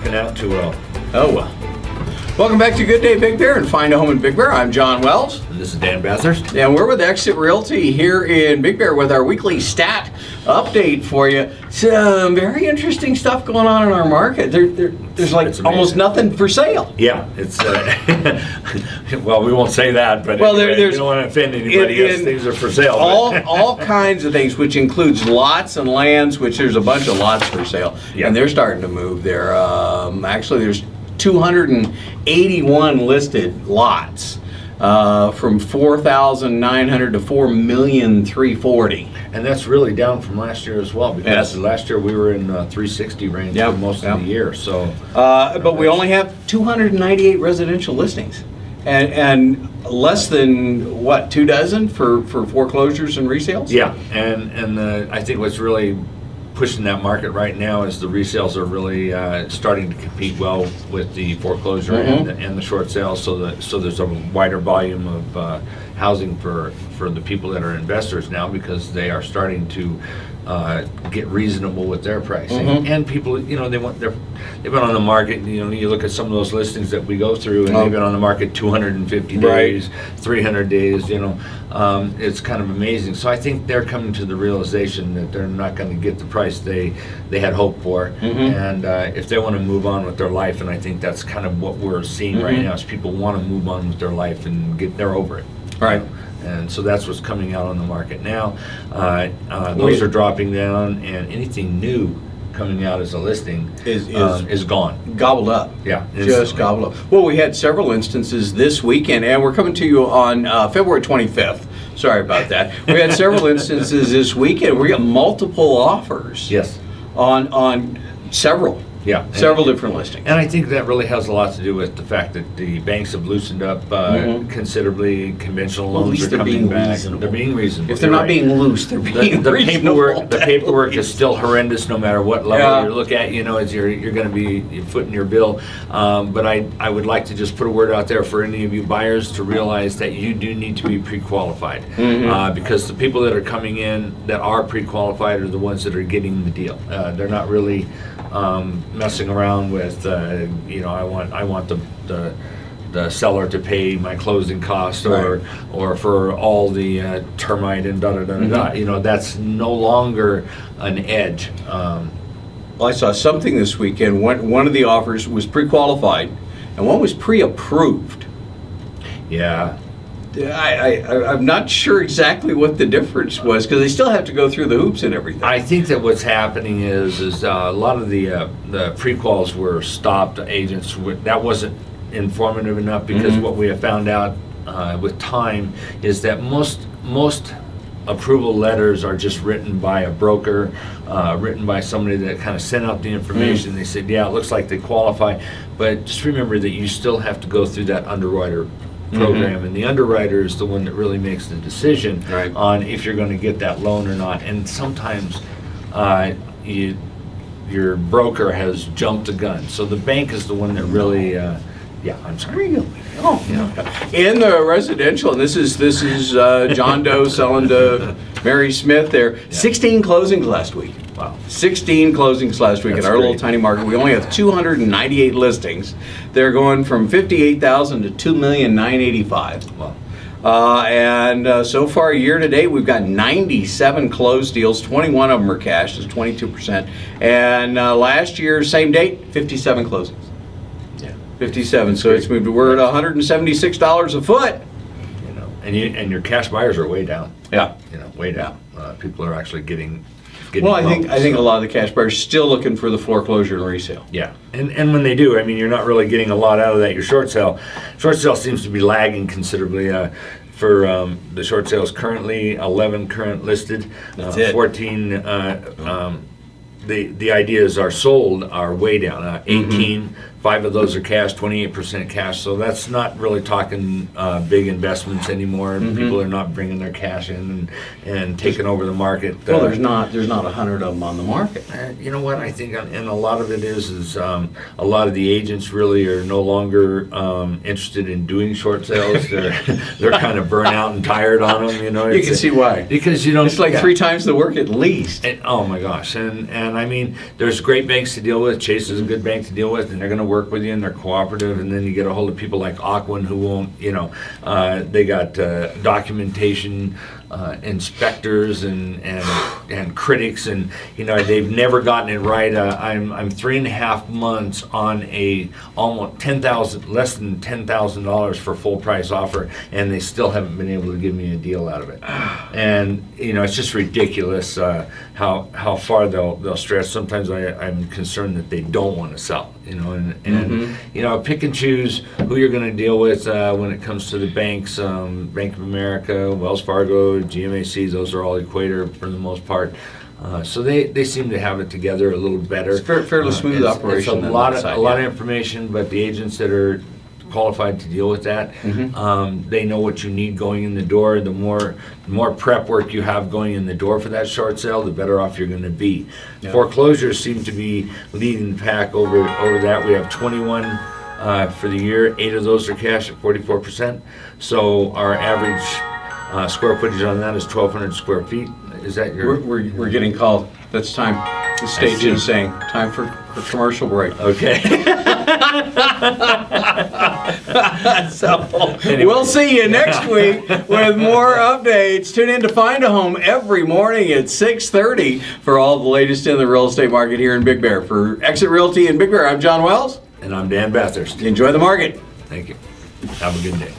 working out too well. Oh, well. Welcome back to Good Day Big Bear and Find a Home in Big Bear. I'm John Wells. And this is Dan Bathurst. And we're with Exit Realty here in Big Bear with our weekly stat update for you. Some very interesting stuff going on in our market. There's like almost nothing for sale. Yeah, it's, well, we won't say that, but well, anyway, we don't want to offend anybody. Yes, things are for sale. All kinds of things, which includes lots and lands, which there's a bunch of lots for sale. Yeah. And they're starting to move there. Actually, there's 281 listed lots, from 4,900 to 4,340,000. And that's really down from last year as well, because last year we were in 360 range for most of the year. So, but we only have 298 residential listings, and less than what, 2 dozen for foreclosures and resales. Yeah, and I think what's really pushing that market right now is the resales are really starting to compete well with the foreclosure and the short sales, so there's a wider volume of housing for the people that are investors now, because they are starting to get reasonable with their pricing. And people, you know, they've been on the market, you know, you look at some of those listings that we go through, and they've been on the market 250 days, 300 days, you know. It's kind of amazing. So I think they're coming to the realization that they're not going to get the price they had hoped for, and if they want to move on with their life, and I think that's kind of what we're seeing right now, is people want to move on with their life and they're over it. Right. And so that's what's coming out on the market now. Those are dropping down, and anything new coming out as a listing is gone. Gobbled up. Yeah. Just gobbled up. Well, we had several instances this weekend, and we're coming to you on February 25th. Sorry about that. We had several instances this weekend. We got multiple offers. Yes. On several. Yeah, several different listings. And I think that really has a lot to do with the fact that the banks have loosened up considerably. Conventional loans are coming back. They're being reasonable. If they're not being loose, they're being reasonable. The paperwork is still horrendous no matter what level you look at. You know, as you're going to be footing your bill. But I would like to just put a word out there for any of you buyers to realize that you do need to be pre-qualified, because the people that are coming in that are pre-qualified are the ones that are getting the deal. They're not really messing around with, you know, I want the seller to pay my closing costs, or for all the termite and da. You know, that's no longer an edge. Well, I saw something this weekend. One of the offers was pre-qualified, and one was pre-approved. Yeah. I'm not sure exactly what the difference was, because they still have to go through the hoops and everything. I think that what's happening is a lot of the pre-quals were stopped. Agents that wasn't informative enough, because what we have found out with time is that most approval letters are just written by a broker, written by somebody that kind of sent out the information. They said, yeah, it looks like they qualify, but just remember that you still have to go through that underwriter program, and the underwriter is the one that really makes the decision on if you're going to get that loan or not. And sometimes your broker has jumped the gun, so the bank is the one that really I'm sorry. In the residential, and this is John Doe selling to Mary Smith there. 16 closings last week. Wow. 16 closings last week in our little tiny market. We only have 298 listings. They're going from 58,000 to 2,985,000. Wow. And so far, year to date, we've got 97 closed deals. 21 of them are cash, that's 22%. And last year, same date, 57 closings. 57. So it's moved. We're at $176 a foot. You know, and your cash buyers are way down. Yeah. You know, way down. People are actually getting. Well, I think a lot of the cash buyers are still looking for the foreclosure and resale. Yeah, and when they do, I mean, you're not really getting a lot out of that. Your short sale seems to be lagging considerably. For the short sales currently, 11 current listed, 14. The ideas are sold are way down. 18 5 of those are cash, 28% cash. So that's not really talking big investments anymore. People are not bringing their cash in and taking over the market. Well, there's not 100 of them on the market. You know what I think, and a lot of it is a lot of the agents really are no longer interested in doing short sales. They're kind of burnt out and tired on them. You know, You can see why. because you don't. It's like 3 times the work at least. Oh my gosh, and I mean, there's great banks to deal with. Chase is a good bank to deal with, and they're going to work with you, and they're cooperative. And then you get a hold of people like Aquin who won't, they got documentation inspectors and critics, and they've never gotten it right. I'm 3.5 months on a almost less than $10,000 for full price offer, and they still haven't been able to give me a deal out of it. And it's just ridiculous how far they'll stretch. Sometimes I'm concerned that they don't want to sell. Pick and choose who you're going to deal with when it comes to the banks. Bank of America, Wells Fargo, GMAC, those are all Equator for the most part. So they seem to have it together a little better. It's fairly smooth operation. It's a lot of information, but the agents that are qualified to deal with that, they know what you need going in the door. The more prep work you have going in the door for that short sale, the better off you're going to be. Yeah. Foreclosures seem to be leading the pack over that. We have 21 for the year. 8 of those are cash at 44%. So our average square footage on that is 1,200 square feet. Is that your? We're getting called. That's time. The stage is saying time for commercial break. Okay. So anyway. We'll see you next week with more updates. Tune in to Find a Home every morning at 6:30 for all the latest in the real estate market here in Big Bear. For Exit Realty in Big Bear, I'm John Wells. And I'm Dan Bathurst. Enjoy the market. Thank you. Have a good day.